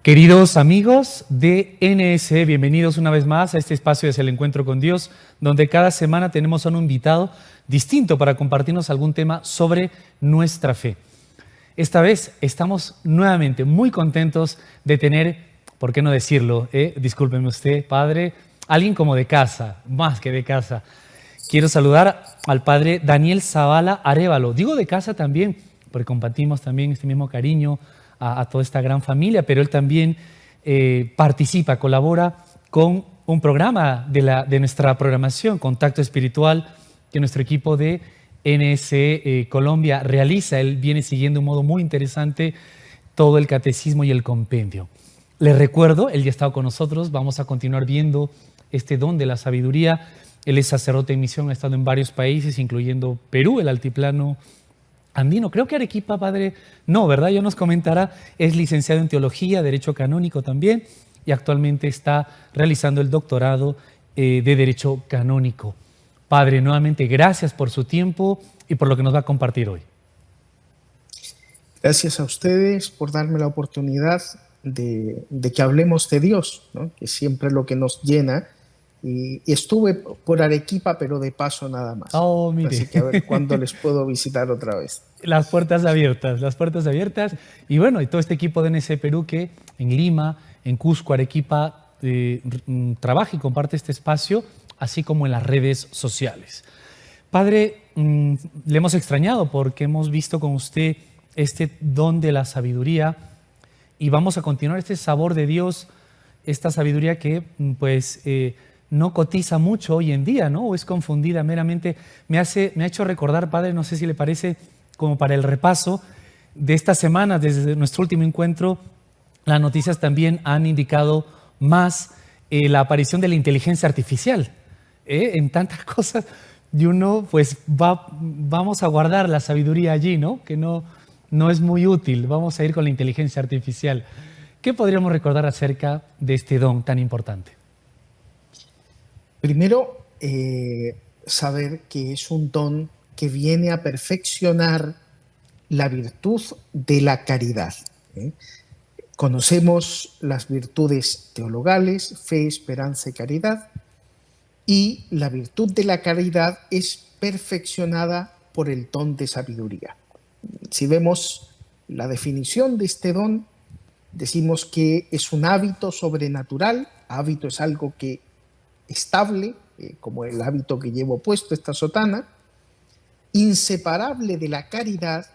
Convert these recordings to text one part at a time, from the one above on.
Queridos amigos de NSE, bienvenidos una vez más a este espacio de El Encuentro con Dios, donde cada semana tenemos a un invitado distinto para compartirnos algún tema sobre nuestra fe. Esta vez estamos nuevamente muy contentos de tener, ¿por qué no decirlo? Discúlpeme usted, padre, alguien como de casa, más que de casa. Quiero saludar al padre Daniel Zavala Arévalo. Digo de casa también, porque compartimos también este mismo cariño a toda esta gran familia, pero él también participa, colabora con un programa de nuestra programación, Contacto Espiritual, que nuestro equipo de NSE Colombia realiza. Él viene siguiendo de un modo muy interesante todo el catecismo y el compendio. Les recuerdo, él ya ha estado con nosotros, vamos a continuar viendo este don de la sabiduría. Él es sacerdote en misión, ha estado en varios países, incluyendo Perú, el altiplano andino. Creo que Arequipa, padre, no, ¿verdad? Ya nos comentará. Es licenciado en Teología, Derecho Canónico también, y actualmente está realizando el doctorado de Derecho Canónico. Padre, nuevamente, gracias por su tiempo y por lo que nos va a compartir hoy. Gracias a ustedes por darme la oportunidad de que hablemos de Dios, ¿no? Que siempre es lo que nos llena. Y estuve por Arequipa, pero de paso nada más. Oh, mire. Así que a ver cuándo les puedo visitar otra vez. Las puertas abiertas, las puertas abiertas. Y bueno, y todo este equipo de NSE Perú que en Lima, en Cusco, Arequipa, trabaja y comparte este espacio, así como en las redes sociales. Padre, le hemos extrañado porque hemos visto con usted este don de la sabiduría y vamos a continuar este sabor de Dios, esta sabiduría que pues no cotiza mucho hoy en día, ¿no? O es confundida meramente. Me ha hecho recordar, padre, no sé si le parece, como para el repaso de esta semana, desde nuestro último encuentro, las noticias también han indicado más la aparición de la inteligencia artificial en tantas cosas. Y uno, pues, vamos a guardar la sabiduría allí, ¿no? Que no es muy útil. Vamos a ir con la inteligencia artificial. ¿Qué podríamos recordar acerca de este don tan importante? Primero, saber que es un don que viene a perfeccionar la virtud de la caridad. Conocemos las virtudes teologales, fe, esperanza y caridad, y la virtud de la caridad es perfeccionada por el don de sabiduría. Si vemos la definición de este don, decimos que es un hábito sobrenatural. Hábito es algo que estable, como el hábito que llevo puesto, esta sotana, inseparable de la caridad,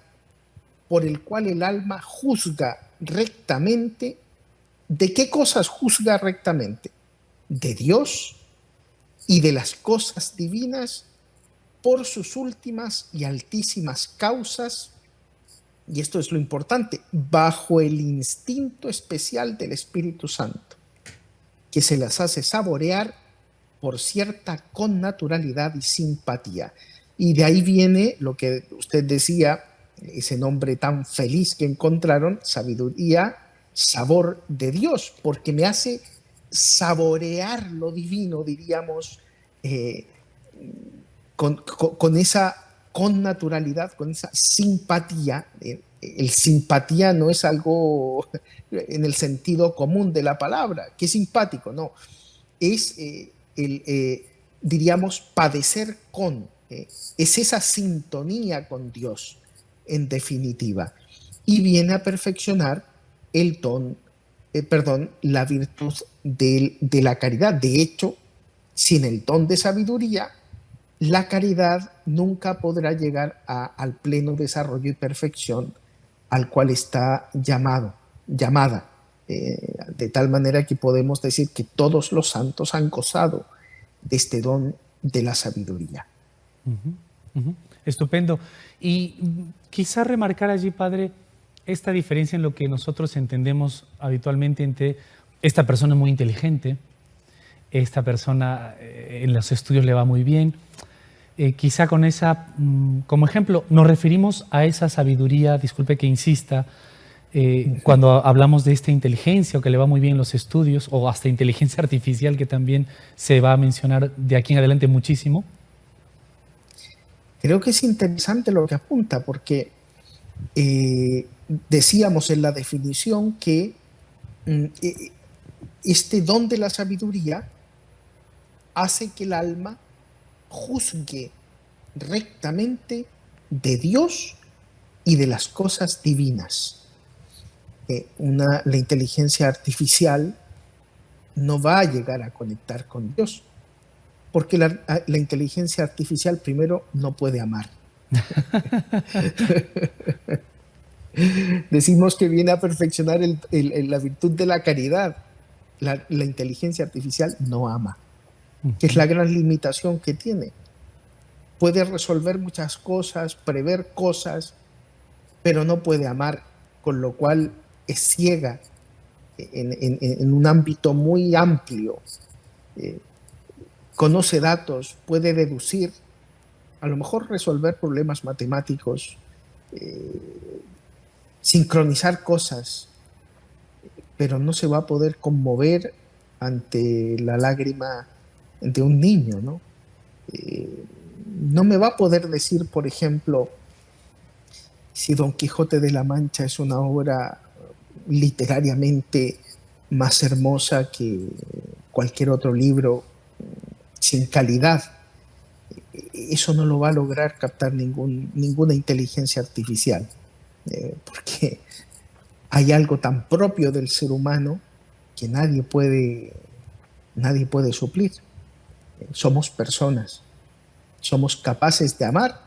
por el cual el alma juzga rectamente. ¿De qué cosas juzga rectamente? De Dios y de las cosas divinas por sus últimas y altísimas causas, y esto es lo importante, bajo el instinto especial del Espíritu Santo, que se las hace saborear por cierta connaturalidad y simpatía. Y de ahí viene lo que usted decía, ese nombre tan feliz que encontraron, sabiduría, sabor de Dios, porque me hace saborear lo divino, diríamos, con esa connaturalidad, con esa simpatía. El simpatía no es algo en el sentido común de la palabra, que es simpático, no. Es diríamos, padecer con, es esa sintonía con Dios, en definitiva, y viene a perfeccionar el don, la virtud de la caridad. De hecho, sin el don de sabiduría, la caridad nunca podrá llegar al pleno desarrollo y perfección al cual está llamada. De tal manera que podemos decir que todos los santos han gozado de este don de la sabiduría. Estupendo. Y quizá remarcar allí, padre, esta diferencia en lo que nosotros entendemos habitualmente entre esta persona muy inteligente, esta persona en los estudios le va muy bien. Quizá con esa, como ejemplo, nos referimos a esa sabiduría, disculpe que insista, cuando hablamos de esta inteligencia o que le va muy bien en los estudios, o hasta inteligencia artificial, que también se va a mencionar de aquí en adelante muchísimo. Creo que es interesante lo que apunta, porque decíamos en la definición que Este don de la sabiduría hace que el alma juzgue rectamente de Dios y de las cosas divinas. La inteligencia artificial no va a llegar a conectar con Dios, porque la inteligencia artificial primero no puede amar. Decimos que viene a perfeccionar la virtud de la caridad. La inteligencia artificial no ama, que es la gran limitación que tiene. Puede resolver muchas cosas, prever cosas, pero no puede amar, con lo cual es ciega en un ámbito muy amplio. Conoce datos, puede deducir, a lo mejor resolver problemas matemáticos, sincronizar cosas, pero no se va a poder conmover ante la lágrima de un niño, ¿no? No me va a poder decir, por ejemplo, si Don Quijote de la Mancha es una obra literariamente más hermosa que cualquier otro libro sin calidad. Eso no lo va a lograr captar ninguna inteligencia artificial, porque hay algo tan propio del ser humano que nadie puede suplir. Somos personas, somos capaces de amar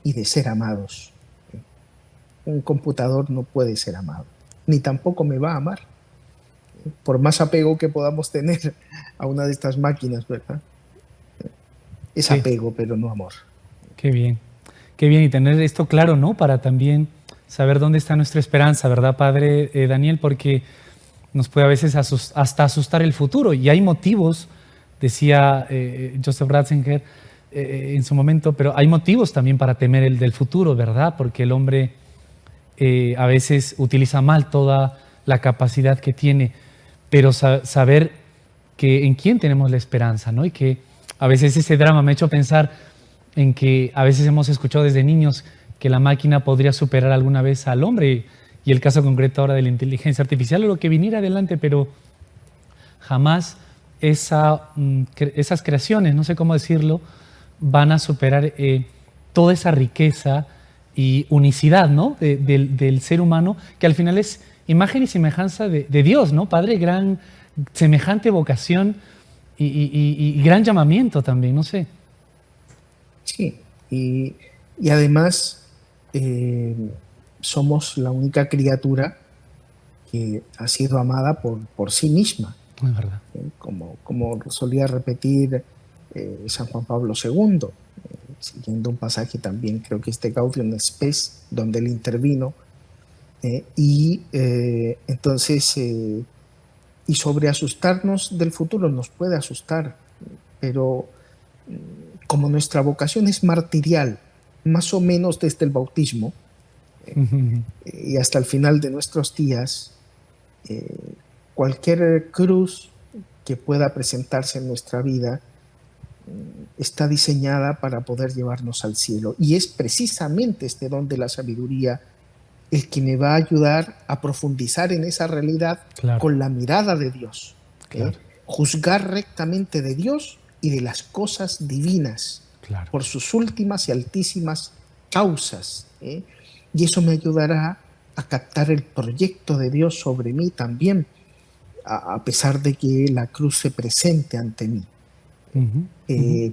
y de ser amados. Un computador no puede ser amado, ni tampoco me va a amar, por más apego que podamos tener a una de estas máquinas, ¿verdad? Es Sí. apego, pero no amor. Qué bien, y tener esto claro, ¿no? Para también saber dónde está nuestra esperanza, ¿verdad, Padre Daniel? Porque nos puede a veces hasta asustar el futuro, y hay motivos, decía Joseph Ratzinger en su momento, pero hay motivos también para temer el del futuro, ¿verdad? Porque el hombre a veces utiliza mal toda la capacidad que tiene, pero saber que en quién tenemos la esperanza, ¿no? Y que a veces ese drama me ha hecho pensar en que a veces hemos escuchado desde niños que la máquina podría superar alguna vez al hombre, y el caso concreto ahora de la inteligencia artificial o lo que viniera adelante, pero jamás esas creaciones, no sé cómo decirlo, van a superar toda esa riqueza y unicidad, ¿no? del ser humano, que al final es imagen y semejanza de Dios, ¿no? Padre, gran semejante vocación y gran llamamiento también, no sé. Sí, y además somos la única criatura que ha sido amada por sí misma, Es verdad. como solía repetir San Juan Pablo II, siguiendo un pasaje también, creo que es de Gaudium et Spes, donde él intervino, entonces, y sobre asustarnos del futuro, nos puede asustar, pero como nuestra vocación es martirial, más o menos desde el bautismo y hasta el final de nuestros días, cualquier cruz que pueda presentarse en nuestra vida está diseñada para poder llevarnos al cielo. Y es precisamente este don de la sabiduría el que me va a ayudar a profundizar en esa realidad, Claro. con la mirada de Dios. Claro. Juzgar rectamente de Dios y de las cosas divinas, Claro. por sus últimas y altísimas causas. Y eso me ayudará a captar el proyecto de Dios sobre mí también, a pesar de que la cruz se presente ante mí.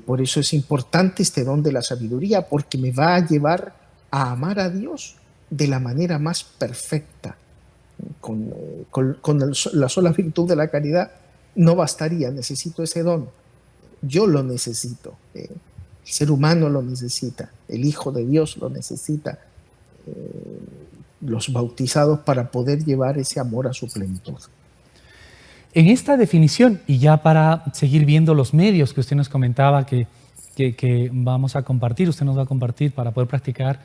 Por eso es importante este don de la sabiduría, porque me va a llevar a amar a Dios de la manera más perfecta. Con la sola virtud de la caridad no bastaría, necesito ese don. Yo lo necesito, el ser humano lo necesita, el Hijo de Dios lo necesita, los bautizados, para poder llevar ese amor a su plenitud. En esta definición, y ya para seguir viendo los medios que usted nos comentaba que vamos a compartir, usted nos va a compartir para poder practicar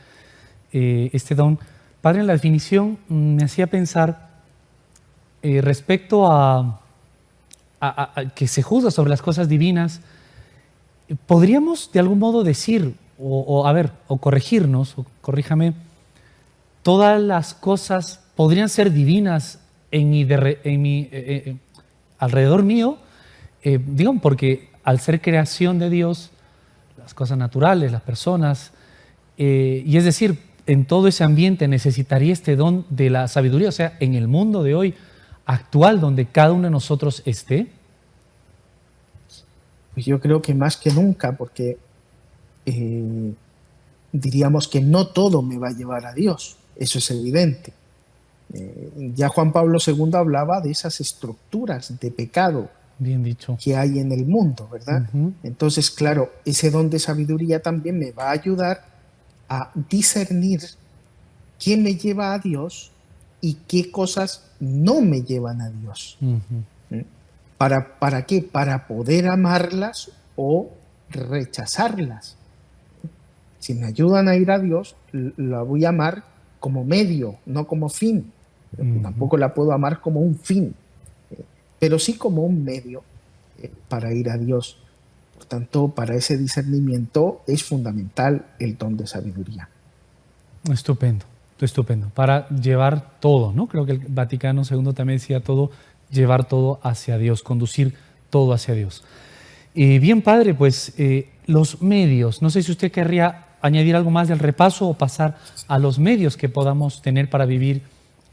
este don, Padre, en la definición me hacía pensar respecto a que se juzga sobre las cosas divinas. ¿Podríamos de algún modo decir, o corregirnos, o corríjame, todas las cosas podrían ser divinas alrededor mío, digamos, porque al ser creación de Dios, las cosas naturales, las personas, y es decir, en todo ese ambiente necesitaría este don de la sabiduría, o sea, en el mundo de hoy actual, donde cada uno de nosotros esté. Pues yo creo que más que nunca, porque diríamos que no todo me va a llevar a Dios, eso es evidente. Ya Juan Pablo II hablaba de esas estructuras de pecado Bien dicho. que hay en el mundo, ¿verdad? Ujú. Entonces, claro, ese don de sabiduría también me va a ayudar a discernir qué me lleva a Dios y qué cosas no me llevan a Dios. Ujú. ¿Para qué? Para poder amarlas o rechazarlas. Si me ayudan a ir a Dios, la voy a amar como medio, no como fin. Ujú. Tampoco la puedo amar como un fin, pero sí como un medio para ir a Dios. Por tanto, para ese discernimiento es fundamental el don de sabiduría. Estupendo, estupendo. Para llevar todo, ¿no? Creo que el Vaticano II también decía todo, llevar todo hacia Dios, conducir todo hacia Dios. Bien, padre, pues los medios, no sé si usted querría añadir algo más del repaso o pasar a los medios que podamos tener para vivir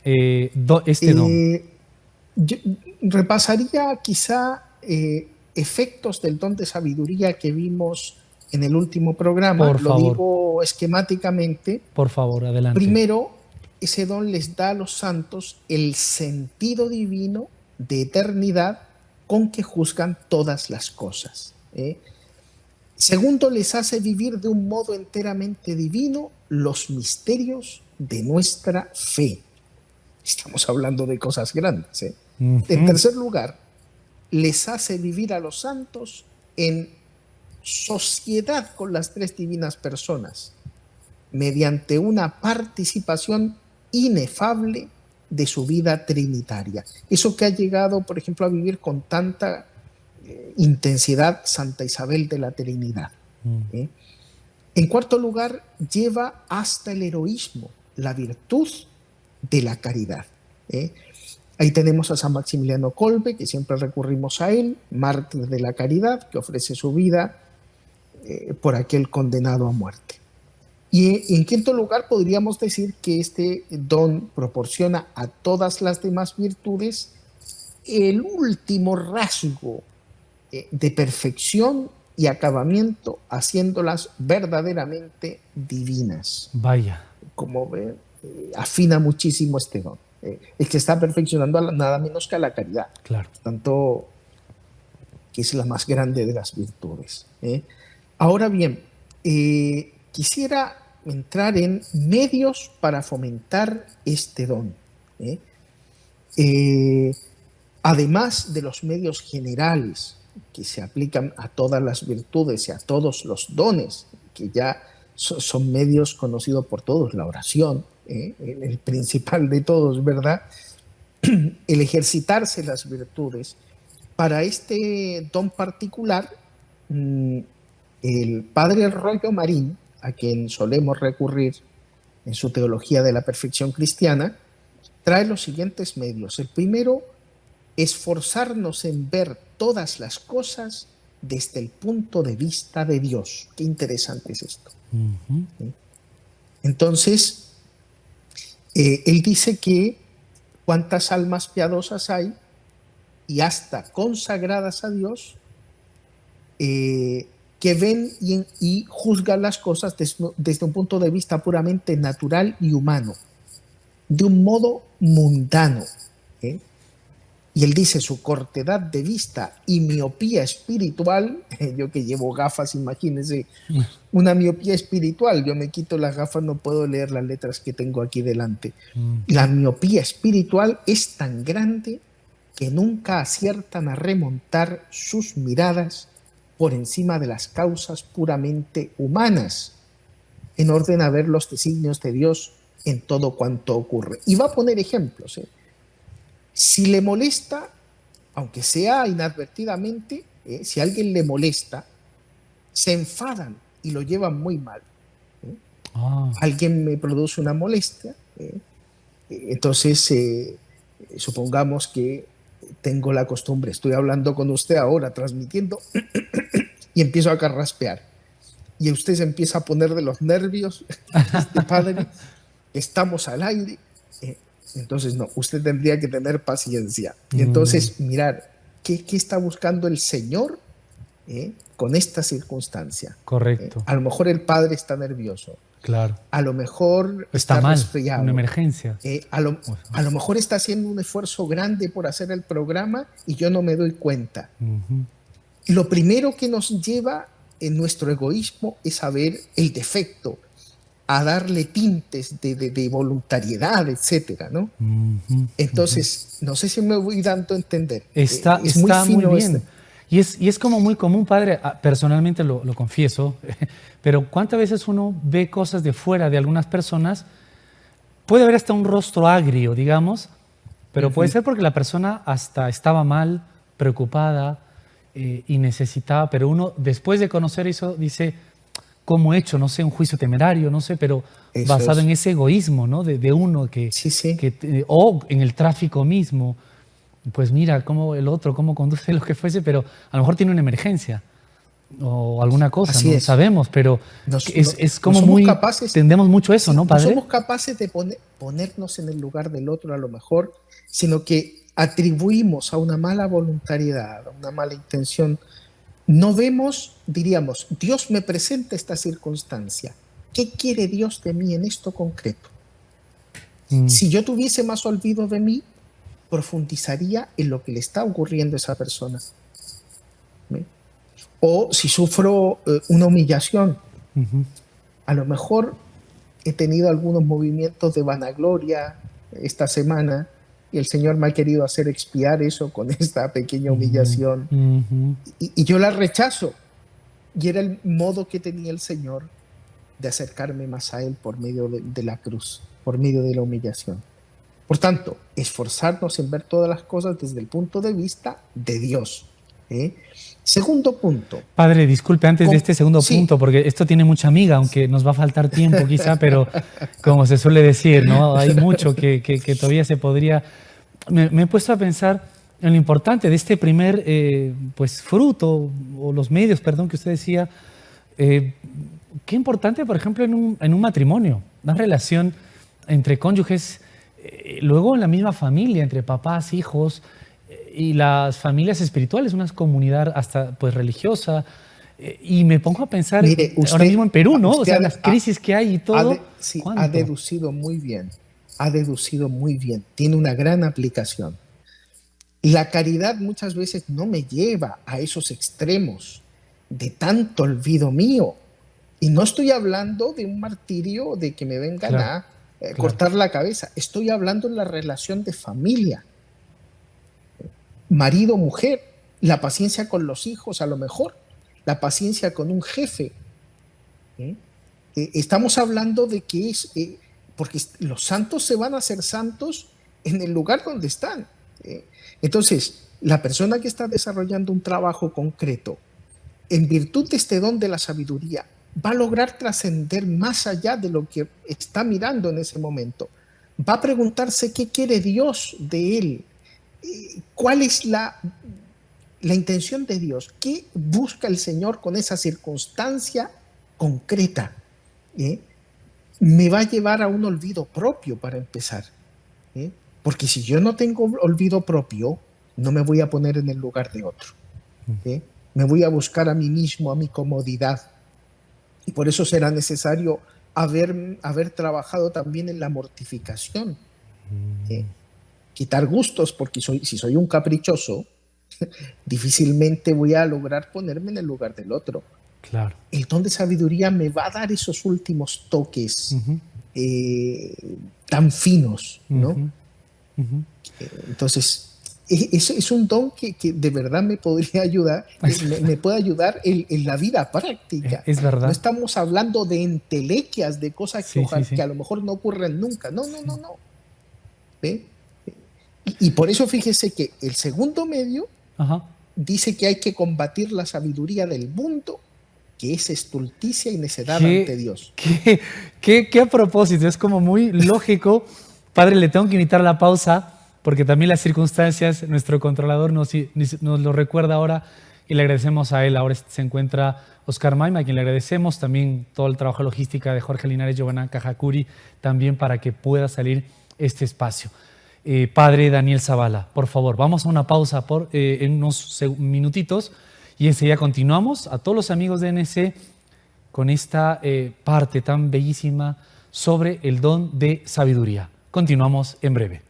este don. Yo repasaría quizá efectos del don de sabiduría que vimos en el último programa, lo digo esquemáticamente. Por favor, adelante. Primero, ese don les da a los santos el sentido divino de eternidad con que juzgan todas las cosas. Segundo, les hace vivir de un modo enteramente divino los misterios de nuestra fe. Estamos hablando de cosas grandes. En tercer lugar, les hace vivir a los santos en sociedad con las tres divinas personas, mediante una participación inefable de su vida trinitaria. Eso que ha llegado, por ejemplo, a vivir con tanta intensidad Santa Isabel de la Trinidad. En cuarto lugar, lleva hasta el heroísmo la virtud de la caridad. Ahí tenemos a San Maximiliano Kolbe, que siempre recurrimos a él, mártir de la caridad, que ofrece su vida por aquel condenado a muerte. Y en quinto lugar, podríamos decir que este don proporciona a todas las demás virtudes el último rasgo de perfección y acabamiento, haciéndolas verdaderamente divinas. Vaya. Como ven, afina muchísimo este don. El que está perfeccionando nada menos que a la caridad. Claro. Tanto que es la más grande de las virtudes. Ahora bien, quisiera entrar en medios para fomentar este don. Además de los medios generales que se aplican a todas las virtudes y a todos los dones, que ya son medios conocidos por todos, la oración, el principal de todos, ¿verdad? El ejercitarse las virtudes. Para este don particular, el padre Rollo Marín, a quien solemos recurrir en su teología de la perfección cristiana, trae los siguientes medios. El primero, esforzarnos en ver todas las cosas desde el punto de vista de Dios. Qué interesante es esto. Entonces, él dice que cuántas almas piadosas hay y hasta consagradas a Dios que ven y juzgan las cosas desde un punto de vista puramente natural y humano, de un modo mundano. Y él dice, su cortedad de vista y miopía espiritual, yo que llevo gafas, imagínense, una miopía espiritual, yo me quito las gafas, no puedo leer las letras que tengo aquí delante. La miopía espiritual es tan grande que nunca aciertan a remontar sus miradas por encima de las causas puramente humanas, en orden a ver los designios de Dios en todo cuanto ocurre. Y va a poner ejemplos. Si le molesta, aunque sea inadvertidamente, si a alguien le molesta, se enfadan y lo llevan muy mal. Alguien me produce una molestia, entonces supongamos que tengo la costumbre, estoy hablando con usted ahora, transmitiendo, y empiezo a carraspear. Y usted se empieza a poner de los nervios, padre, estamos al aire. Entonces, no, usted tendría que tener paciencia. Y entonces, mirar, ¿qué está buscando el Señor con esta circunstancia? Correcto. A lo mejor el padre está nervioso. Claro. A lo mejor está mal, resfriado. Una emergencia. A lo mejor está haciendo un esfuerzo grande por hacer el programa y yo no me doy cuenta. Lo primero que nos lleva en nuestro egoísmo es a ver el defecto, a darle tintes de voluntariedad, etcétera, ¿no? Entonces, no sé si me voy dando a entender. Está muy bien. Y es como muy común, padre, personalmente lo confieso, pero ¿cuántas veces uno ve cosas de fuera de algunas personas? Puede haber hasta un rostro agrio, digamos, pero puede ser porque la persona hasta estaba mal, preocupada y necesitaba, pero uno después de conocer eso dice, ¿cómo he hecho? No sé, un juicio temerario, no sé, pero eso basado en ese egoísmo, ¿no? de uno o en el tráfico mismo. Pues mira cómo el otro, cómo conduce lo que fuese, pero a lo mejor tiene una emergencia o alguna cosa, no sabemos, pero es como muy capaces, tendemos mucho eso, ¿no, padre? No somos capaces de ponernos en el lugar del otro a lo mejor, sino que atribuimos a una mala voluntariedad, a una mala intención. No vemos, diríamos, Dios me presenta esta circunstancia. ¿Qué quiere Dios de mí en esto concreto? Si yo tuviese más olvido de mí, profundizaría en lo que le está ocurriendo a esa persona. O si sufro una humillación, a lo mejor he tenido algunos movimientos de vanagloria esta semana y el Señor me ha querido hacer expiar eso con esta pequeña humillación y yo la rechazo, y era el modo que tenía el Señor de acercarme más a Él por medio de la cruz, por medio de la humillación. Por tanto, esforzarnos en ver todas las cosas desde el punto de vista de Dios. Segundo punto. Padre, disculpe, antes de este segundo punto, porque esto tiene mucha miga, aunque nos va a faltar tiempo quizá, pero como se suele decir, ¿no? Hay mucho que todavía se podría... Me he puesto a pensar en lo importante de este primer pues, fruto, o los medios, perdón, que usted decía. Qué importante, por ejemplo, en un matrimonio, una relación entre cónyuges, luego en la misma familia, entre papás, hijos, y las familias espirituales, una comunidad hasta pues religiosa. Y me pongo a pensar, mire, usted, ahora mismo en Perú, ¿no? O sea, las crisis que hay y todo. Ha deducido muy bien, tiene una gran aplicación. La caridad muchas veces no me lleva a esos extremos de tanto olvido mío. Y no estoy hablando de un martirio de que me vengan a cortar la cabeza. Estoy hablando en la relación de familia. Marido, mujer, la paciencia con los hijos a lo mejor, la paciencia con un jefe. Estamos hablando de que es, porque los santos se van a hacer santos en el lugar donde están. Entonces, la persona que está desarrollando un trabajo concreto, en virtud de este don de la sabiduría, va a lograr trascender más allá de lo que está mirando en ese momento. Va a preguntarse qué quiere Dios de él, cuál es la intención de Dios, qué busca el Señor con esa circunstancia concreta. Me va a llevar a un olvido propio para empezar. Porque si yo no tengo olvido propio, no me voy a poner en el lugar de otro. Me voy a buscar a mí mismo, a mi comodidad. Y por eso será necesario haber trabajado también en la mortificación. Quitar gustos, porque si soy un caprichoso, difícilmente voy a lograr ponerme en el lugar del otro. Claro. El don de sabiduría me va a dar esos últimos toques tan finos, ¿no? Entonces, es un don que de verdad me podría ayudar, me puede ayudar en la vida práctica. Es verdad. No estamos hablando de entelequias, de cosas que a lo mejor no ocurren nunca. No. ¿Ve? Y por eso fíjese que el segundo medio dice que hay que combatir la sabiduría del mundo, que es estulticia y necedad ante Dios. ¿Qué a propósito? Es como muy lógico. Padre, le tengo que invitar a la pausa, porque también las circunstancias, nuestro controlador nos lo recuerda ahora y le agradecemos a él. Ahora se encuentra Oscar Maima, a quien le agradecemos también todo el trabajo de logística de Jorge Linares, Giovanna Cajacuri, también para que pueda salir este espacio. Padre Daniel Zavala, por favor, vamos a una pausa en unos minutitos y enseguida continuamos. A todos los amigos de NC con esta parte tan bellísima sobre el don de sabiduría. Continuamos en breve.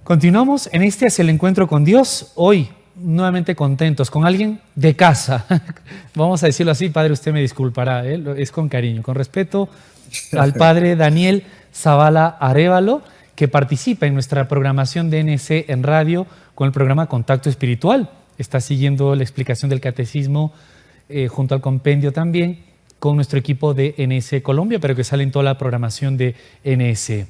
Continuamos en este Hacia el Encuentro con Dios, hoy nuevamente contentos, con alguien de casa. Vamos a decirlo así, padre, usted me disculpará, es con cariño, con respeto al padre Daniel Zavala Arévalo, que participa en nuestra programación de NC en radio con el programa Contacto Espiritual. Está siguiendo la explicación del catecismo junto al compendio también con nuestro equipo de NC Colombia, pero que sale en toda la programación de NC.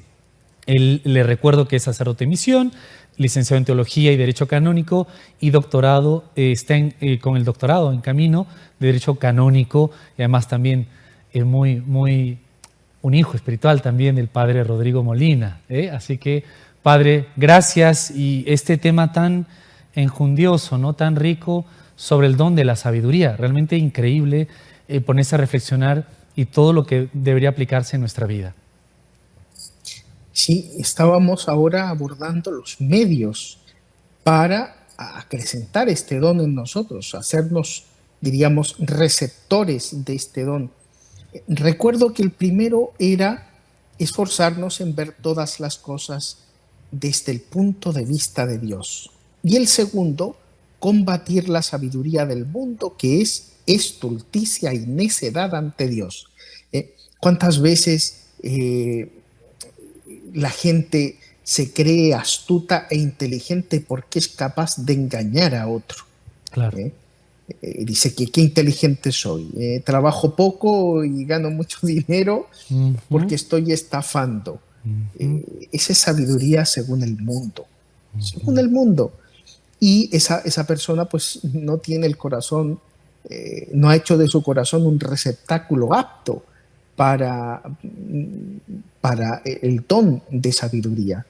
Le recuerdo que es sacerdote de misión, licenciado en Teología y Derecho Canónico y doctorado, está con el doctorado en camino de Derecho Canónico y además también un hijo espiritual también del padre Rodrigo Molina. Así que, padre, gracias, y este tema tan enjundioso, ¿no? Tan rico sobre el don de la sabiduría, realmente increíble ponerse a reflexionar y todo lo que debería aplicarse en nuestra vida. Sí, estábamos ahora abordando los medios para acrecentar este don en nosotros, hacernos, diríamos, receptores de este don. Recuerdo que el primero era esforzarnos en ver todas las cosas desde el punto de vista de Dios. Y el segundo, combatir la sabiduría del mundo, que es estulticia y necedad ante Dios. ¿Cuántas veces la gente se cree astuta e inteligente porque es capaz de engañar a otro? Claro. Dice que qué inteligente soy, trabajo poco y gano mucho dinero porque estoy estafando. Esa es sabiduría según el mundo, según el mundo. Y esa persona pues no tiene el corazón, no ha hecho de su corazón un receptáculo apto para el don de sabiduría.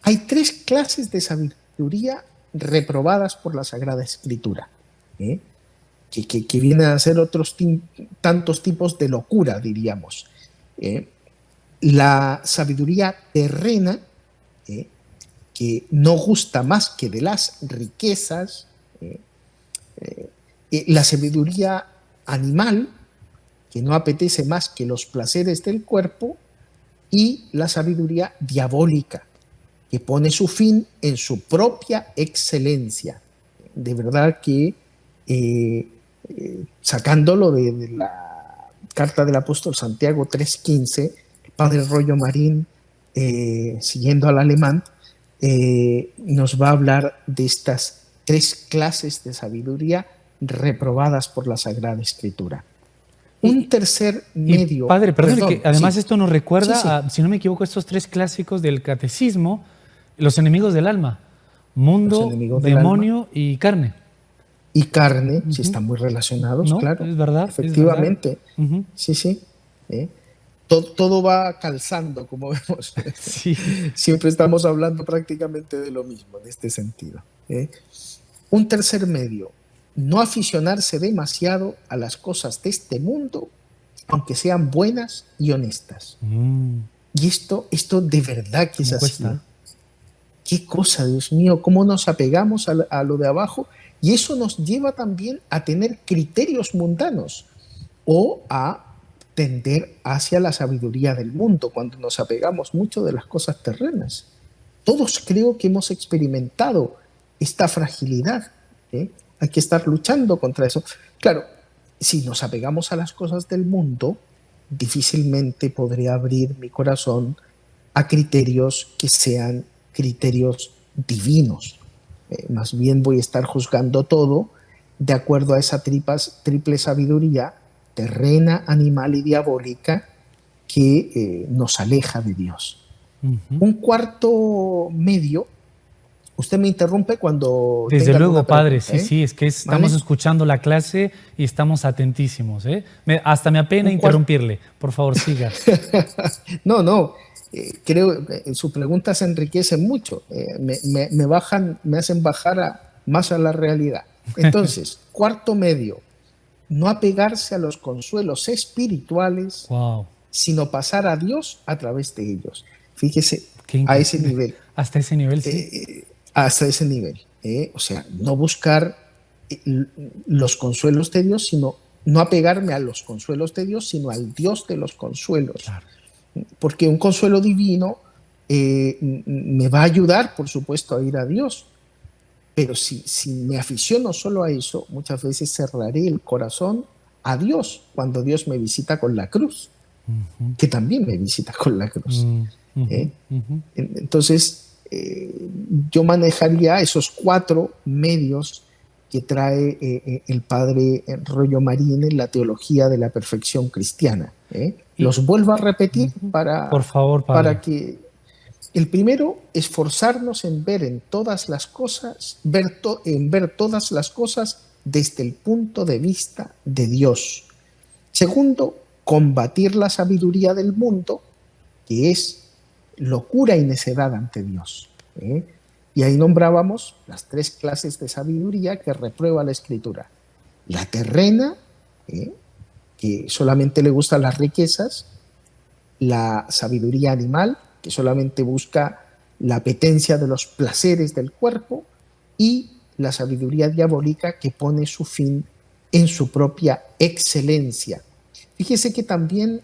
Hay 3 clases de sabiduría reprobadas por la Sagrada Escritura, que vienen a ser otros tantos tipos de locura, diríamos. La sabiduría terrena, que no gusta más que de las riquezas, la sabiduría animal, que no apetece más que los placeres del cuerpo, y la sabiduría diabólica, que pone su fin en su propia excelencia. De verdad que, sacándolo de la carta del apóstol Santiago 3:15, el padre Rollo Marín, siguiendo al alemán, nos va a hablar de estas 3 clases de sabiduría reprobadas por la Sagrada Escritura. Un tercer medio. Padre, perdón, que además sí. Esto nos recuerda, Sí. a, si no me equivoco, estos 3 clásicos del catecismo, los enemigos del alma: mundo, demonio y carne. Y carne, sí, están muy relacionados, No, claro. es verdad. Efectivamente. Es verdad. Sí. Todo va calzando, como vemos. Sí. Siempre estamos hablando prácticamente de lo mismo en este sentido. Un tercer medio: no aficionarse demasiado a las cosas de este mundo, aunque sean buenas y honestas. Y esto de verdad que es así. Qué cosa, Dios mío, cómo nos apegamos a lo de abajo, y eso nos lleva también a tener criterios mundanos o a tender hacia la sabiduría del mundo cuando nos apegamos mucho de las cosas terrenas. Todos creo que hemos experimentado esta fragilidad. Hay que estar luchando contra eso. Claro, si nos apegamos a las cosas del mundo, difícilmente podré abrir mi corazón a criterios que sean criterios divinos. Más bien voy a estar juzgando todo de acuerdo a esa triple sabiduría terrena, animal y diabólica que nos aleja de Dios. Un cuarto medio, usted me interrumpe cuando Desde tenga luego, alguna padre, pregunta, sí, es que estamos ¿vale? escuchando la clase y estamos atentísimos. Hasta me apena interrumpirle. Por favor, siga. No, creo que su pregunta se enriquece mucho, me hacen bajar más a la realidad. Entonces, cuarto medio, no apegarse a los consuelos espirituales, Wow, sino pasar a Dios a través de ellos. Fíjese, qué a ese increíble. nivel, Hasta ese nivel, sí. hasta ese nivel. O sea, no buscar los consuelos de Dios, sino no apegarme a los consuelos de Dios, sino al Dios de los consuelos. Claro. Porque un consuelo divino me va a ayudar, por supuesto, a ir a Dios. Pero si me aficiono solo a eso, muchas veces cerraré el corazón a Dios cuando Dios me visita con la cruz, que también me visita con la cruz. Entonces, yo manejaría esos 4 medios que trae el padre Rollo Marín en la teología de la perfección cristiana. Los vuelvo a repetir Por favor, padre. para que el primero, esforzarnos en ver en todas las cosas, ver todas las cosas desde el punto de vista de Dios. Segundo, combatir la sabiduría del mundo, que es locura y necedad ante Dios. Y ahí nombrábamos las 3 clases de sabiduría que reprueba la Escritura. La terrena, que solamente le gustan las riquezas; la sabiduría animal, que solamente busca la apetencia de los placeres del cuerpo; y la sabiduría diabólica, que pone su fin en su propia excelencia. Fíjese que también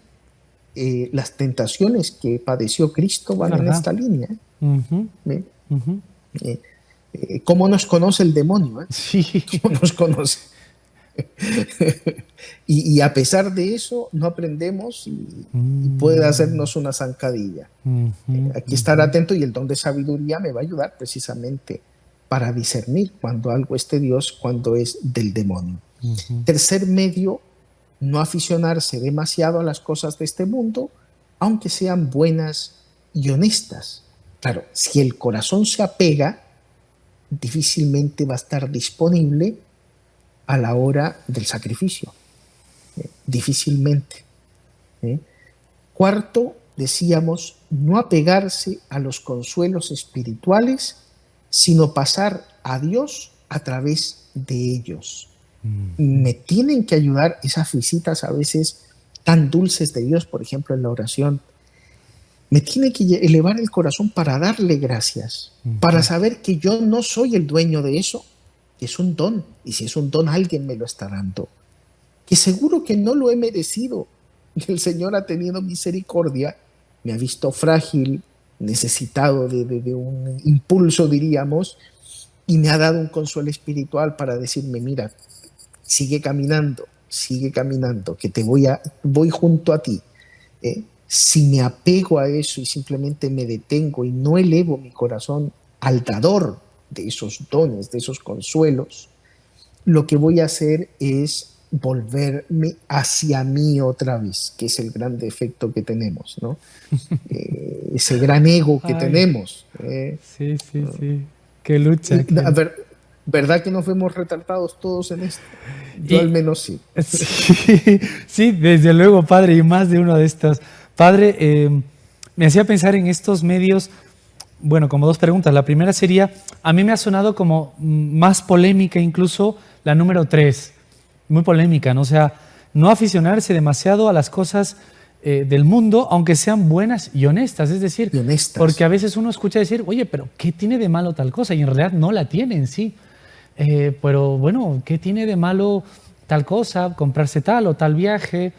las tentaciones que padeció Cristo van en esta línea. ¿Cómo nos conoce el demonio? Sí. ¿Cómo nos conoce? y a pesar de eso no aprendemos y puede hacernos una zancadilla. Hay que estar atento, y el don de sabiduría me va a ayudar precisamente para discernir cuando algo es de Dios, cuando es del demonio. Tercer medio, no aficionarse demasiado a las cosas de este mundo, aunque sean buenas y honestas. Claro, si el corazón se apega, difícilmente va a estar disponible a la hora del sacrificio. Difícilmente. Cuarto, decíamos, no apegarse a los consuelos espirituales, sino pasar a Dios a través de ellos. Me tienen que ayudar esas visitas a veces tan dulces de Dios, por ejemplo, en la oración. Me tiene que elevar el corazón para darle gracias, para saber que yo no soy el dueño de eso, que es un don, y si es un don alguien me lo está dando, que seguro que no lo he merecido, que el Señor ha tenido misericordia, me ha visto frágil, necesitado de un impulso, diríamos, y me ha dado un consuelo espiritual para decirme: mira, sigue caminando, que voy junto a ti. Si me apego a eso y simplemente me detengo y no elevo mi corazón al dador de esos dones, de esos consuelos, lo que voy a hacer es volverme hacia mí otra vez, que es el gran defecto que tenemos, ¿no? Ese gran ego que tenemos. Sí. Qué lucha. ¿Verdad que nos vemos retratados todos en esto? Yo al menos sí. Sí, desde luego, padre, y más de uno de estos. Padre, me hacía pensar en estos medios, bueno, como 2 preguntas. La primera sería, a mí me ha sonado como más polémica incluso la número 3, muy polémica, ¿no? O sea, no aficionarse demasiado a las cosas del mundo, aunque sean buenas y honestas. Es decir, porque a veces uno escucha decir, oye, pero ¿qué tiene de malo tal cosa? Y en realidad no la tiene en sí. Pero bueno, ¿qué tiene de malo tal cosa? Comprarse tal o tal viaje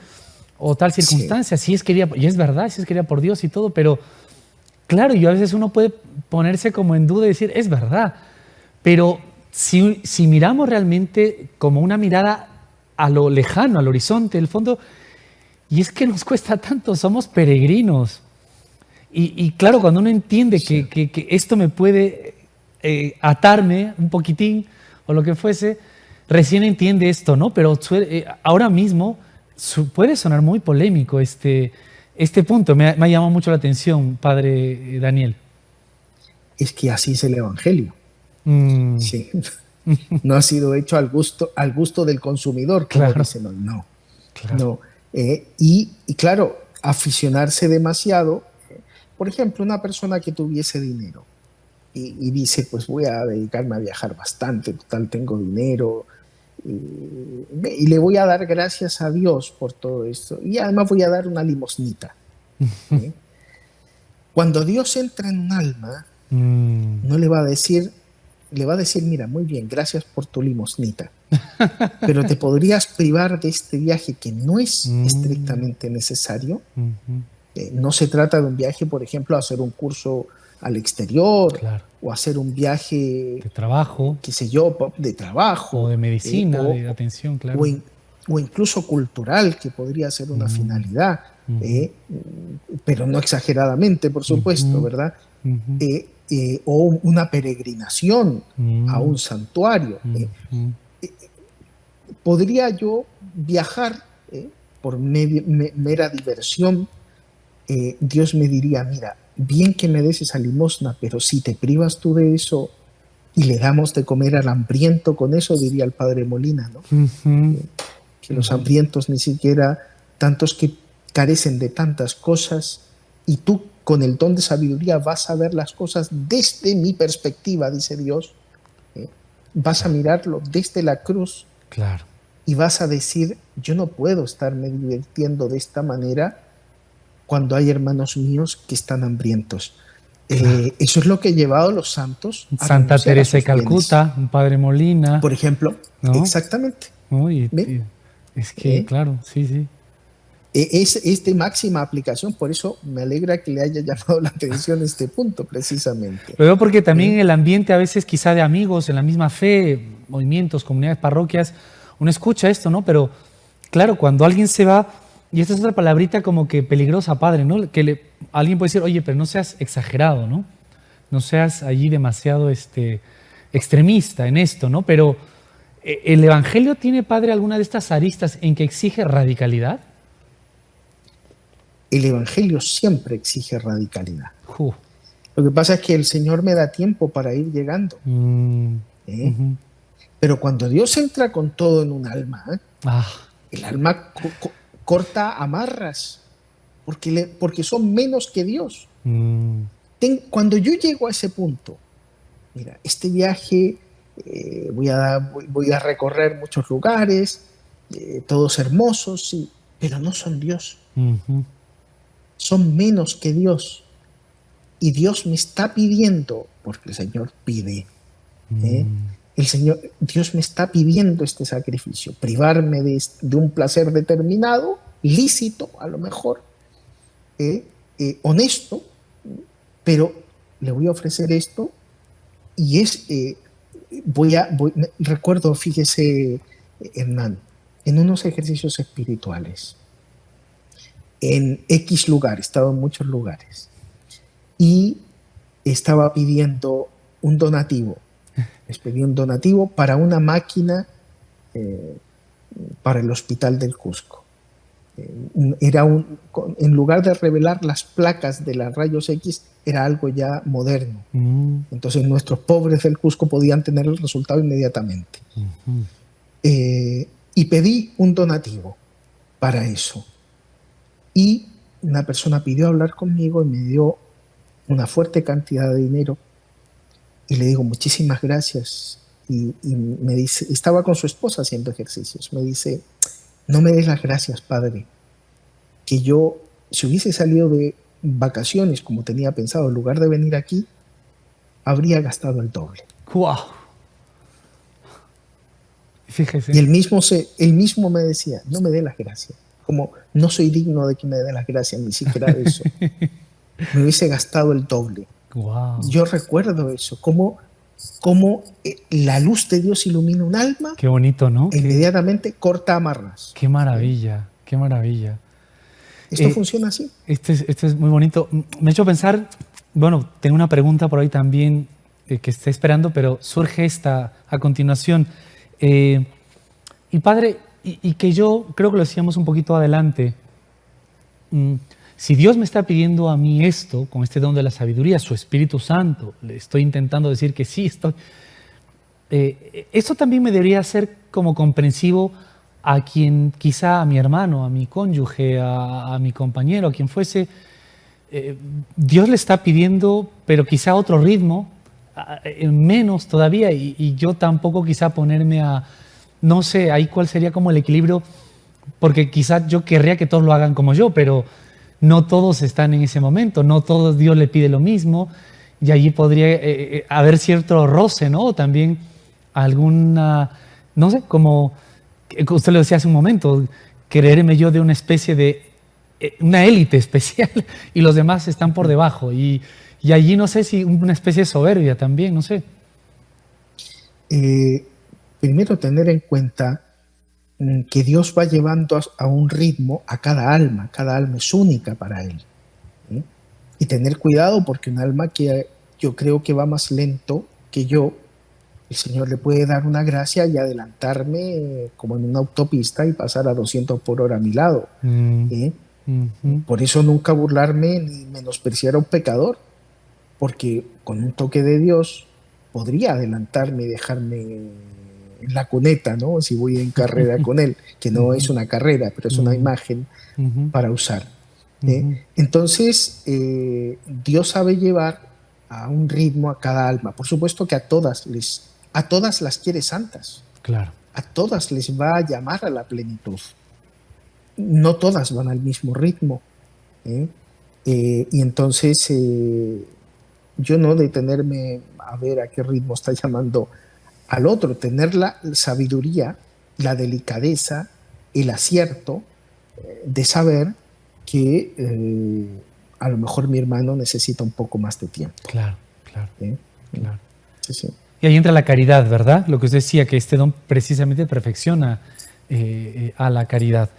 o tal circunstancia. Sí. Si es querida, y es verdad, si es querida por Dios y todo, pero claro, y a veces uno puede ponerse como en duda y decir, es verdad. Pero si miramos realmente como una mirada a lo lejano, al horizonte, el fondo, y es que nos cuesta tanto, somos peregrinos. Y claro, cuando uno entiende que esto me puede atarme un poquitín o lo que fuese, recién entiende esto, ¿no? Pero ahora mismo puede sonar muy polémico este punto. Me ha llamado mucho la atención, padre Daniel. Es que así es el Evangelio. Mm, Sí. No ha sido hecho al gusto del consumidor, como claro, dicen hoy. No, claro. no. Y claro, aficionarse demasiado. Por ejemplo, una persona que tuviese dinero y dice, pues voy a dedicarme a viajar bastante, total tengo dinero, y le voy a dar gracias a Dios por todo esto. Y además voy a dar una limosnita. ¿Eh? Cuando Dios entra en un alma, no le va a decir, le va a decir, mira, muy bien, gracias por tu limosnita, pero te podrías privar de este viaje que no es estrictamente necesario. No se trata de un viaje, por ejemplo, a hacer un curso al exterior, Claro. o hacer un viaje, De trabajo qué sé yo, de trabajo, o de medicina, de o, atención, o, claro. o incluso cultural, que podría ser una finalidad, pero no exageradamente, por supuesto, ¿verdad? O una peregrinación a un santuario. ¿Podría yo viajar por mera diversión? Dios me diría, mira, bien que me des esa limosna, pero si te privas tú de eso y le damos de comer al hambriento con eso, diría el padre Molina, ¿no? Que los hambrientos ni siquiera, tantos que carecen de tantas cosas, y tú con el don de sabiduría vas a ver las cosas desde mi perspectiva, dice Dios, vas a mirarlo desde la cruz. Claro. Y vas a decir, yo no puedo estarme divirtiendo de esta manera cuando hay hermanos míos que están hambrientos. Claro. Eso es lo que ha llevado a los santos a Santa Teresa de sus bienes. Calcuta, un padre Molina. Por ejemplo, ¿no? Exactamente. ¿No? Es que, claro, sí, sí. Es de máxima aplicación, por eso me alegra que le haya llamado la atención este punto, precisamente. Lo veo porque también en el ambiente a veces quizá de amigos, en la misma fe, movimientos, comunidades, parroquias, uno escucha esto, ¿no? Pero claro, cuando alguien se va, y esta es otra palabrita como que peligrosa, padre, ¿no? Que alguien puede decir, oye, pero no seas exagerado, ¿no? No seas allí demasiado extremista en esto, ¿no? Pero ¿el Evangelio tiene, padre, alguna de estas aristas en que exige radicalidad? El Evangelio siempre exige radicalidad. Lo que pasa es que el Señor me da tiempo para ir llegando. Pero cuando Dios entra con todo en un alma, el alma corta amarras, porque son menos que Dios. Cuando yo llego a ese punto, mira, este viaje voy a recorrer muchos lugares, todos hermosos, sí, pero no son Dios. Son menos que Dios. Y Dios me está pidiendo, porque el Señor pide, Dios me está pidiendo este sacrificio, privarme de un placer determinado, lícito a lo mejor, honesto, pero le voy a ofrecer esto y recuerdo, fíjese, Hernán, en unos ejercicios espirituales, en X lugar, estaba en muchos lugares, y estaba pidiendo un donativo. Les pedí un donativo para una máquina para el hospital del Cusco. En lugar de revelar las placas de las rayos X, era algo ya moderno. Entonces nuestros pobres del Cusco podían tener el resultado inmediatamente. Y pedí un donativo para eso. Y una persona pidió hablar conmigo y me dio una fuerte cantidad de dinero. Y le digo, muchísimas gracias. Y me dice, estaba con su esposa haciendo ejercicios. Me dice, no me des las gracias, padre. Que yo, si hubiese salido de vacaciones como tenía pensado, en lugar de venir aquí, habría gastado el doble. ¡Wow! Fíjese. Y él mismo me decía, no me dé las gracias. Como no soy digno de que me dé las gracias, ni siquiera de eso. Me hubiese gastado el doble. Wow. Yo recuerdo eso, cómo la luz de Dios ilumina un alma. Qué bonito, ¿no? E inmediatamente corta amarras. Qué maravilla, qué maravilla. Esto funciona así. Esto es muy bonito. Me ha hecho pensar, bueno, tengo una pregunta por ahí también que esté esperando, pero surge esta a continuación. Y Padre, y que yo creo que lo decíamos un poquito adelante, si Dios me está pidiendo a mí esto, con este don de la sabiduría, su Espíritu Santo, le estoy intentando decir que sí, esto también me debería hacer como comprensivo a quien, quizá a mi hermano, a mi cónyuge, a mi compañero, a quien fuese. Dios le está pidiendo, pero quizá otro ritmo, menos todavía, y yo tampoco quizá ponerme a, no sé, ahí cuál sería como el equilibrio, porque quizá yo querría que todos lo hagan como yo, pero no todos están en ese momento, no todos Dios le pide lo mismo, y allí podría haber cierto roce, ¿no? También alguna, no sé, como usted lo decía hace un momento, creerme yo de una especie de, una élite especial, y los demás están por debajo, y allí no sé si una especie de soberbia también, no sé. Primero tener en cuenta que Dios va llevando a un ritmo a cada alma es única para Él. ¿Sí? Y tener cuidado porque un alma que yo creo que va más lento que yo, el Señor le puede dar una gracia y adelantarme como en una autopista y pasar a 200 por hora a mi lado. ¿Sí? Por eso nunca burlarme ni menospreciar a un pecador, porque con un toque de Dios podría adelantarme y dejarme en la cuneta, ¿no? Si voy en carrera con él, que no es una carrera, pero es una imagen para usar. Entonces, Dios sabe llevar a un ritmo a cada alma. Por supuesto que a todas las quiere santas. Claro. A todas les va a llamar a la plenitud. No todas van al mismo ritmo. Y entonces, yo no detenerme a ver a qué ritmo está llamando al otro, tener la sabiduría, la delicadeza, el acierto de saber que a lo mejor mi hermano necesita un poco más de tiempo. Claro, claro. Claro. Sí, sí. Y ahí entra la caridad, ¿verdad? Lo que usted decía, que este don precisamente perfecciona a la caridad.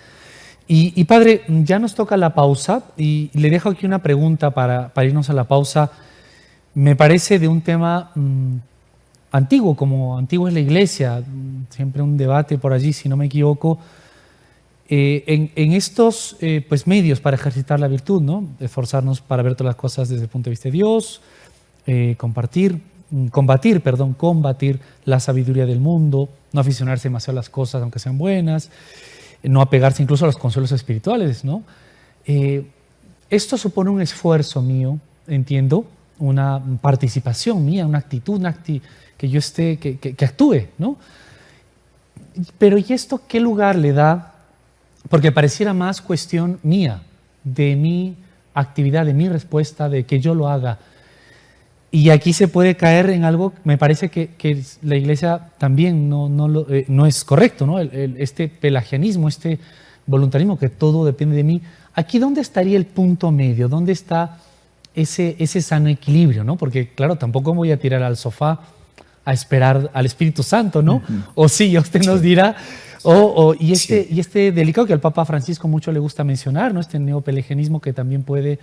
Y Padre, ya nos toca la pausa y le dejo aquí una pregunta para irnos a la pausa. Me parece de un tema antiguo, como antiguo es la Iglesia, siempre un debate por allí, si no me equivoco, en estos pues medios para ejercitar la virtud, ¿no? Esforzarnos para ver todas las cosas desde el punto de vista de Dios, combatir la sabiduría del mundo, no aficionarse demasiado a las cosas aunque sean buenas, no apegarse incluso a los consuelos espirituales, ¿no? Esto supone un esfuerzo mío, entiendo, una participación mía, una actitud, que yo esté, que actúe, ¿no? Pero ¿y esto qué lugar le da? Porque pareciera más cuestión mía, de mi actividad, de mi respuesta, de que yo lo haga. Y aquí se puede caer en algo, me parece que la Iglesia también no es correcto, ¿no? Este pelagianismo, este voluntarismo, que todo depende de mí. Aquí, ¿dónde estaría el punto medio? ¿Dónde está ese sano equilibrio, ¿no? Porque, claro, tampoco voy a tirar al sofá a esperar al Espíritu Santo, ¿no? O sí, usted nos dirá. Y este delicado que al Papa Francisco mucho le gusta mencionar, ¿no? Este neopelagianismo que también puede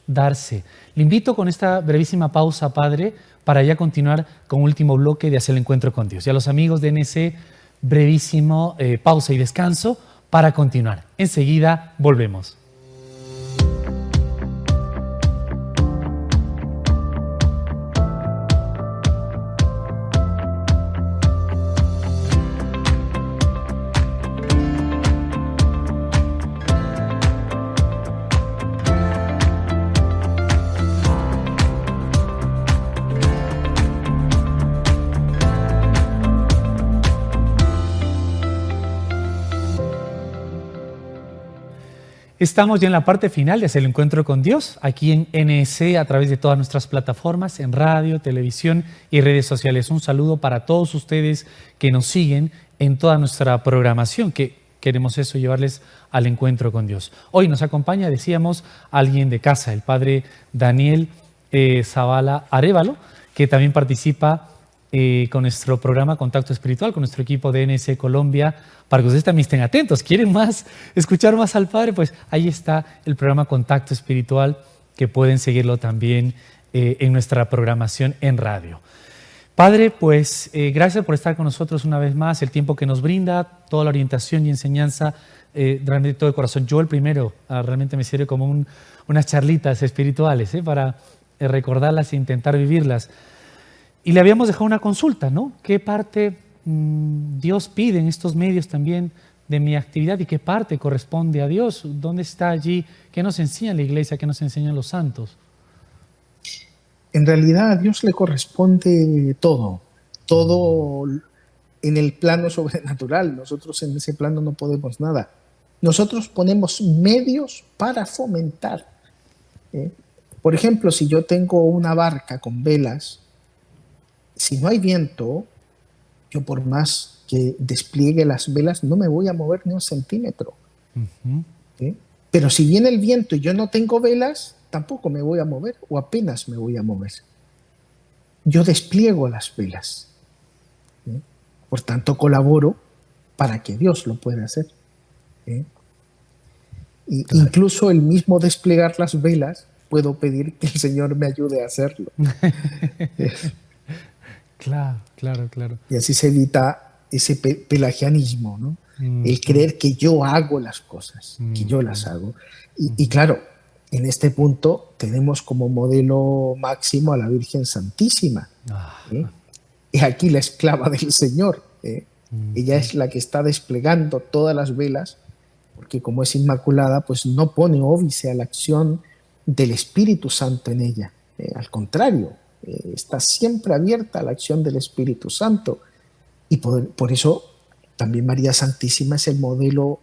darse. Le invito con esta brevísima pausa, Padre, para ya continuar con último bloque de Hacia el Encuentro con Dios. Y a los amigos de NC, brevísimo pausa y descanso para continuar. Enseguida volvemos. Estamos ya en la parte final de Hacia el Encuentro con Dios, aquí en NSC, a través de todas nuestras plataformas, en radio, televisión y redes sociales. Un saludo para todos ustedes que nos siguen en toda nuestra programación, que queremos eso, llevarles al encuentro con Dios. Hoy nos acompaña, decíamos, alguien de casa, el padre Daniel Zavala Arévalo, que también participa con nuestro programa Contacto Espiritual, con nuestro equipo de NSC Colombia, para que ustedes también estén atentos. ¿Quieren escuchar más al Padre? Pues ahí está el programa Contacto Espiritual, que pueden seguirlo también en nuestra programación en radio. Padre, pues gracias por estar con nosotros una vez más, el tiempo que nos brinda, toda la orientación y enseñanza, realmente todo de corazón. Yo el primero, realmente me sirve como unas charlitas espirituales para recordarlas e intentar vivirlas. Y le habíamos dejado una consulta, ¿no? ¿Qué parte Dios pide en estos medios también de mi actividad y qué parte corresponde a Dios? ¿Dónde está allí? ¿Qué nos enseña la Iglesia? ¿Qué nos enseñan los santos? En realidad a Dios le corresponde todo, todo en el plano sobrenatural. Nosotros en ese plano no podemos nada. Nosotros ponemos medios para fomentar. ¿eh? Por ejemplo, si yo tengo una barca con velas, si no hay viento, yo por más que despliegue las velas no me voy a mover ni un centímetro. ¿eh? Pero si viene el viento y yo no tengo velas, tampoco me voy a mover o apenas me voy a mover. Yo despliego las velas. ¿eh? Por tanto, colaboro para que Dios lo pueda hacer. ¿eh? Y Claro. incluso el mismo desplegar las velas, puedo pedir que el Señor me ayude a hacerlo. Claro, claro, claro. Y así se evita ese pelagianismo, ¿no? El creer que yo hago las cosas, que yo las hago. Y claro, en este punto tenemos como modelo máximo a la Virgen Santísima. Es aquí la esclava del Señor. Ella es la que está desplegando todas las velas, porque como es inmaculada, pues no pone óbice a la acción del Espíritu Santo en ella. Al contrario, está siempre abierta a la acción del Espíritu Santo. Y por eso también María Santísima es el modelo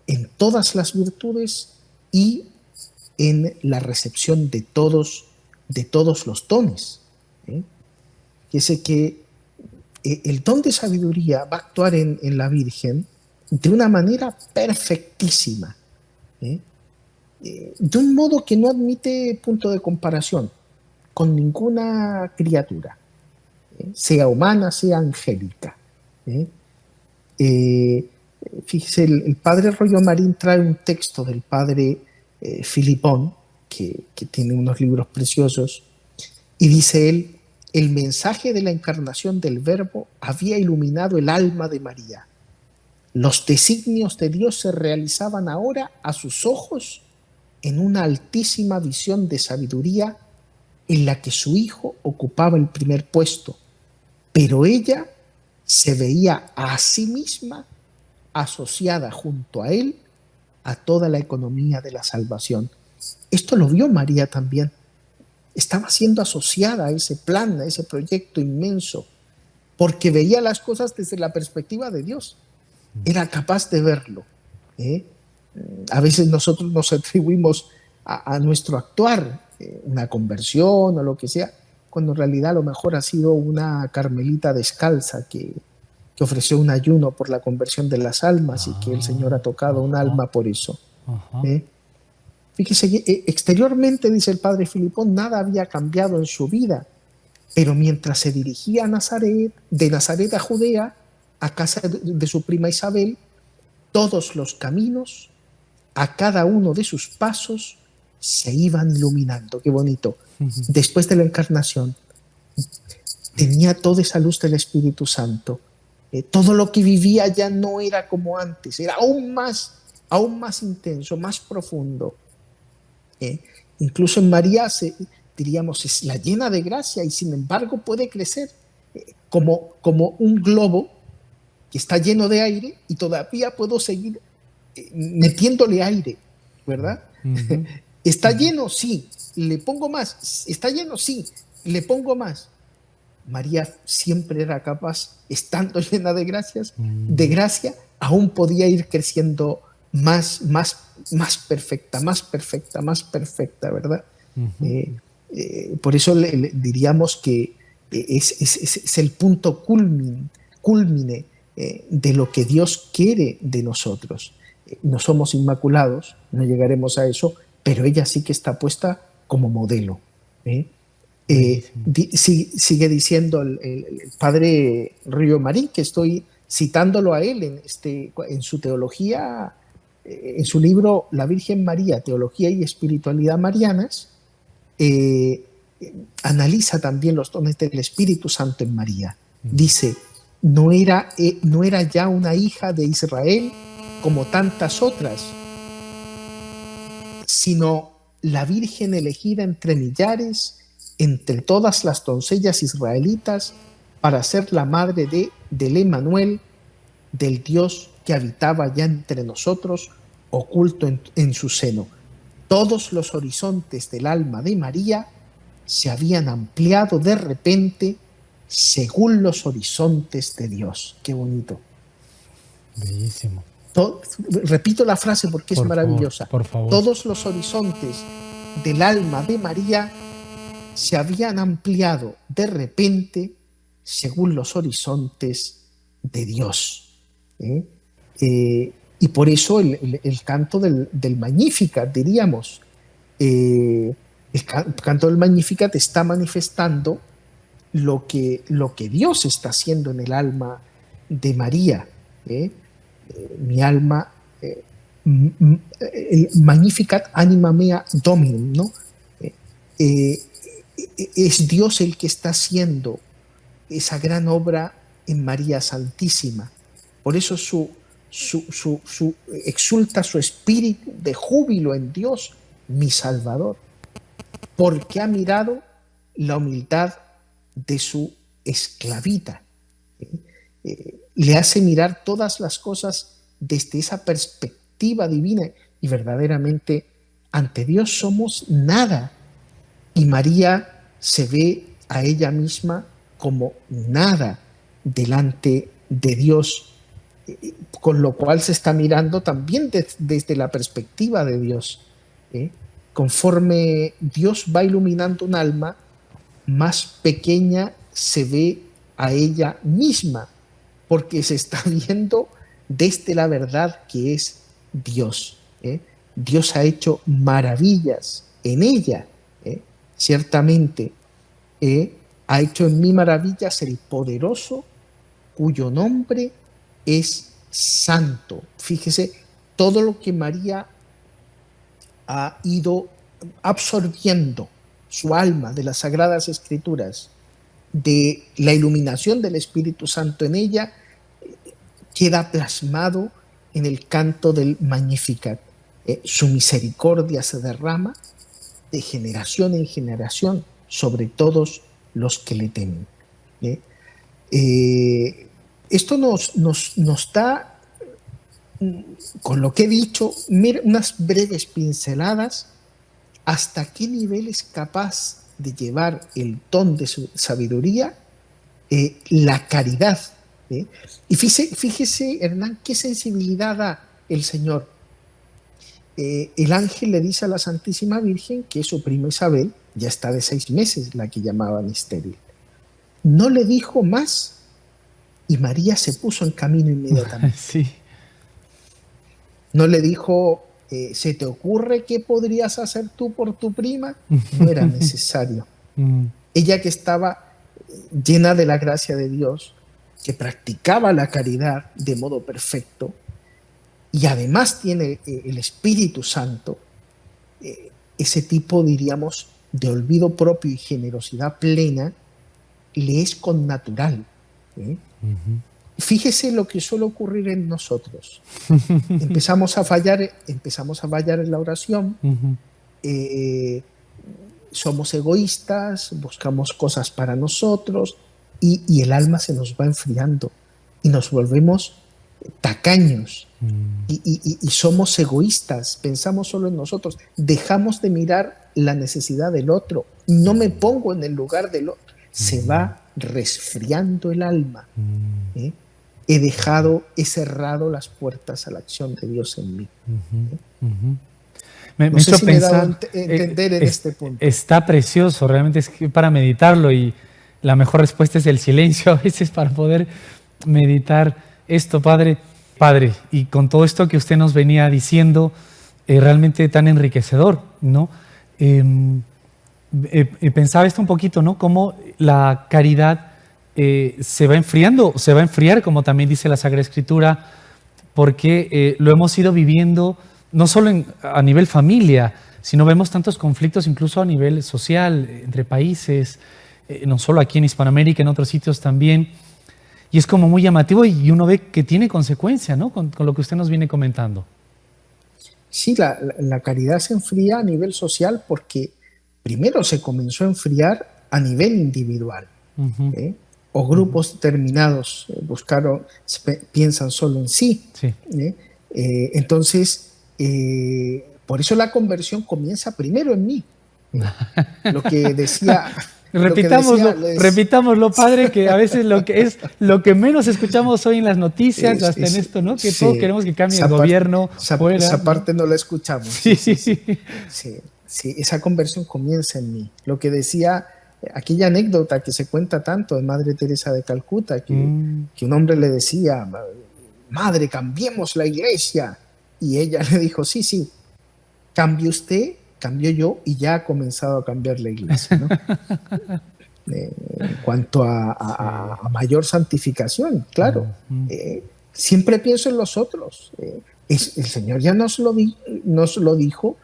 en todas las virtudes y en la recepción de todos los dones. Fíjese que el don de sabiduría va a actuar en la Virgen de una manera perfectísima, de un modo que no admite punto de comparación con ninguna criatura, sea humana, sea angélica. Fíjese, el padre Rollo Marín trae un texto del padre Filipón, que tiene unos libros preciosos, y dice él: el mensaje de la encarnación del Verbo había iluminado el alma de María. Los designios de Dios se realizaban ahora a sus ojos en una altísima visión de sabiduría en la que su hijo ocupaba el primer puesto, pero ella se veía a sí misma asociada junto a él a toda la economía de la salvación. Esto lo vio María también. Estaba siendo asociada a ese plan, a ese proyecto inmenso, porque veía las cosas desde la perspectiva de Dios. Era capaz de verlo. A veces nosotros nos atribuimos a nuestro actuar una conversión o lo que sea, cuando en realidad a lo mejor ha sido una carmelita descalza que ofreció un ayuno por la conversión de las almas y que el Señor ha tocado un alma por eso. Fíjese, exteriormente, dice el padre Filipón, nada había cambiado en su vida, pero mientras se dirigía a Nazaret, de Nazaret a Judea, a casa de su prima Isabel, todos los caminos, a cada uno de sus pasos, se iban iluminando. Qué bonito. Después de la encarnación, tenía toda esa luz del Espíritu Santo. Todo lo que vivía ya no era como antes, era aún más intenso, más profundo. Incluso en María, diríamos, es la llena de gracia y sin embargo puede crecer como un globo que está lleno de aire y todavía puedo seguir metiéndole aire, ¿verdad? ¿Está lleno? Sí, le pongo más. ¿Está lleno? Sí, le pongo más. María siempre era capaz, estando llena de gracia, aún podía ir creciendo más perfecta, ¿verdad? Por eso le diríamos que es el punto culmine de lo que Dios quiere de nosotros. No somos inmaculados, no llegaremos a eso, pero ella sí que está puesta como modelo. Sigue diciendo el padre Río Marín, que estoy citándolo a él en su teología, en su libro La Virgen María, Teología y Espiritualidad Marianas. analiza también los dones del Espíritu Santo en María. Dice, no era ya una hija de Israel como tantas otras, sino la Virgen elegida entre millares, entre todas las doncellas israelitas, para ser la madre del Emmanuel, del Dios que habitaba ya entre nosotros, oculto en su seno. Todos los horizontes del alma de María se habían ampliado de repente según los horizontes de Dios. Qué bonito. Bellísimo. Repito la frase porque es maravillosa. Por favor. Todos los horizontes del alma de María se habían ampliado de repente según los horizontes de Dios. Y por eso el canto del Magnificat, diríamos, el canto del Magnificat está manifestando lo que Dios está haciendo en el alma de María. Mi alma, el Magnificat anima mea Dominum, ¿no? Es Dios el que está haciendo esa gran obra en María Santísima. Por eso exulta su espíritu de júbilo en Dios, mi Salvador, porque ha mirado la humildad de su esclavita. Le hace mirar todas las cosas desde esa perspectiva divina, y verdaderamente ante Dios somos nada, y María se ve a ella misma como nada delante de Dios, con lo cual se está mirando también desde la perspectiva de Dios. Conforme Dios va iluminando un alma, más pequeña se ve a ella misma, porque se está viendo desde la verdad que es Dios. Dios ha hecho maravillas en ella, ciertamente. Ha hecho en mí maravillas el poderoso, cuyo nombre es santo. Fíjese todo lo que María ha ido absorbiendo su alma de las Sagradas Escrituras, de la iluminación del Espíritu Santo en ella, queda plasmado en el canto del Magnificat. Su misericordia se derrama de generación en generación sobre todos los que le temen. Esto nos da, con lo que he dicho, unas breves pinceladas hasta qué nivel es capaz de llevar el don de su sabiduría, la caridad. Y fíjese, Hernán, qué sensibilidad da el Señor. El ángel le dice a la Santísima Virgen que su prima Isabel ya está de 6 meses, la que llamaban estéril. No le dijo más y María se puso en camino inmediatamente. Sí. No le dijo, ¿se te ocurre qué podrías hacer tú por tu prima? No era necesario. Ella, que estaba llena de la gracia de Dios, que practicaba la caridad de modo perfecto, y además tiene el Espíritu Santo, ese tipo, diríamos, de olvido propio y generosidad plena, le es connatural. Fíjese lo que suele ocurrir en nosotros. Empezamos a fallar en la oración, somos egoístas, buscamos cosas para nosotros, y el alma se nos va enfriando y nos volvemos tacaños y somos egoístas, pensamos solo en nosotros, dejamos de mirar la necesidad del otro, no me pongo en el lugar del otro, se va resfriando el alma. He cerrado las puertas a la acción de Dios en mí. Me sé hizo si pensar, me he dado a entender en este punto. Está precioso, realmente es para meditarlo, y la mejor respuesta es el silencio a veces para poder meditar esto, Padre. Padre, y con todo esto que usted nos venía diciendo, realmente tan enriquecedor, ¿no? Pensaba esto un poquito, ¿no? Cómo la caridad se va enfriando, se va a enfriar, como también dice la Sagrada Escritura, porque lo hemos ido viviendo no solo a nivel familia, sino vemos tantos conflictos incluso a nivel social, entre países, no solo aquí en Hispanoamérica, en otros sitios también. Y es como muy llamativo y uno ve que tiene consecuencia, ¿no? Con lo que usted nos viene comentando. Sí, la caridad se enfría a nivel social porque primero se comenzó a enfriar a nivel individual. ¿Eh? O grupos determinados piensan solo en sí. Sí. Entonces, por eso la conversión comienza primero en mí. Lo que decía... Repitámoslo, padre, que a veces lo que menos escuchamos hoy en las noticias, hasta en esto, ¿no? Que todos queremos que cambie el gobierno. Esa parte no la escuchamos. Sí. Esa conversión comienza en mí. Lo que decía aquella anécdota que se cuenta tanto de Madre Teresa de Calcuta, que un hombre le decía, madre, cambiemos la iglesia. Y ella le dijo, sí, cambie usted, cambio yo, y ya ha comenzado a cambiar la iglesia, ¿no? En cuanto a mayor santificación, claro. Siempre pienso en los otros. El Señor ya nos lo dijo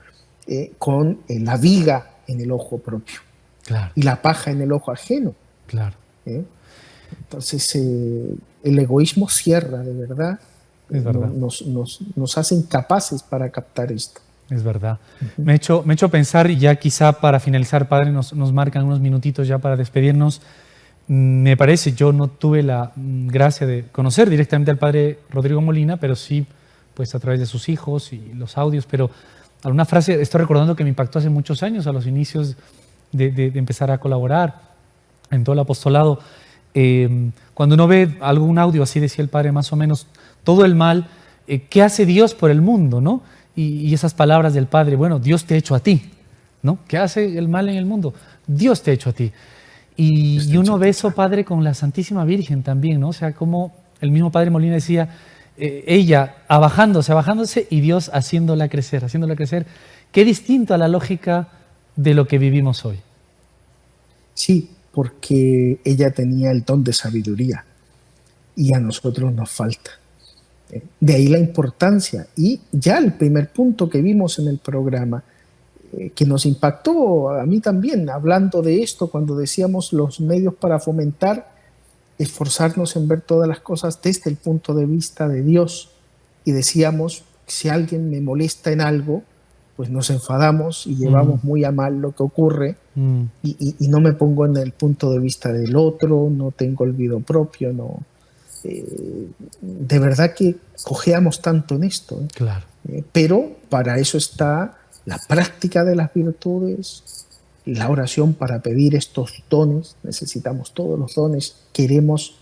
con la viga en el ojo propio, claro, y la paja en el ojo ajeno. Claro. Entonces, el egoísmo cierra, de verdad. Es verdad. Nos hace incapaces para captar esto. Es verdad. Me he hecho pensar, y ya quizá para finalizar, padre, nos marcan unos minutitos ya para despedirnos. Me parece, yo no tuve la gracia de conocer directamente al padre Rodrigo Molina, pero sí pues a través de sus hijos y los audios, pero alguna frase, estoy recordando que me impactó hace muchos años, a los inicios de empezar a colaborar en todo el apostolado. Cuando uno ve algún audio, así decía el padre más o menos, todo el mal, ¿qué hace Dios por el mundo, no? Y esas palabras del Padre, bueno, Dios te ha hecho a ti, ¿no? ¿Qué hace el mal en el mundo? Dios te ha hecho a ti. Y uno ve eso, Padre, con la Santísima Virgen también, ¿no? O sea, como el mismo Padre Molina decía, ella abajándose y Dios haciéndola crecer. Qué distinto a la lógica de lo que vivimos hoy. Sí, porque ella tenía el don de sabiduría y a nosotros nos falta. De ahí la importancia. Y ya el primer punto que vimos en el programa, que nos impactó a mí también, hablando de esto, cuando decíamos los medios para fomentar, esforzarnos en ver todas las cosas desde el punto de vista de Dios. Y decíamos, si alguien me molesta en algo, pues nos enfadamos y llevamos muy a mal lo que ocurre y no me pongo en el punto de vista del otro, no tengo olvido propio, no... de verdad que cojeamos tanto en esto, ¿eh? Claro. Pero para eso está la práctica de las virtudes, la oración para pedir estos dones. Necesitamos todos los dones que iremos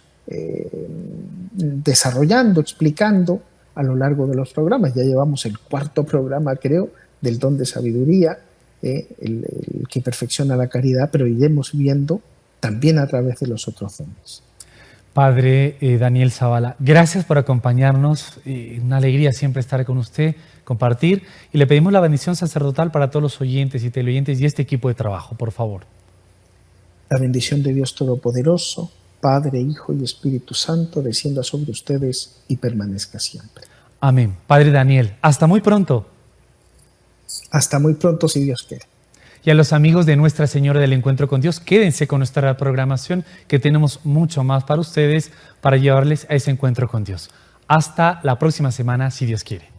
desarrollando, explicando a lo largo de los programas. Ya llevamos el 4º programa, creo, del don de sabiduría, el que perfecciona la caridad, pero iremos viendo también a través de los otros dones. Padre Daniel Zavala, gracias por acompañarnos. Una alegría siempre estar con usted, compartir. Y le pedimos la bendición sacerdotal para todos los oyentes y teleoyentes y este equipo de trabajo, por favor. La bendición de Dios Todopoderoso, Padre, Hijo y Espíritu Santo, descienda sobre ustedes y permanezca siempre. Amén. Padre Daniel, hasta muy pronto. Hasta muy pronto, si Dios quiere. Y a los amigos de Nuestra Señora del Encuentro con Dios, quédense con nuestra programación, que tenemos mucho más para ustedes, para llevarles a ese encuentro con Dios. Hasta la próxima semana, si Dios quiere.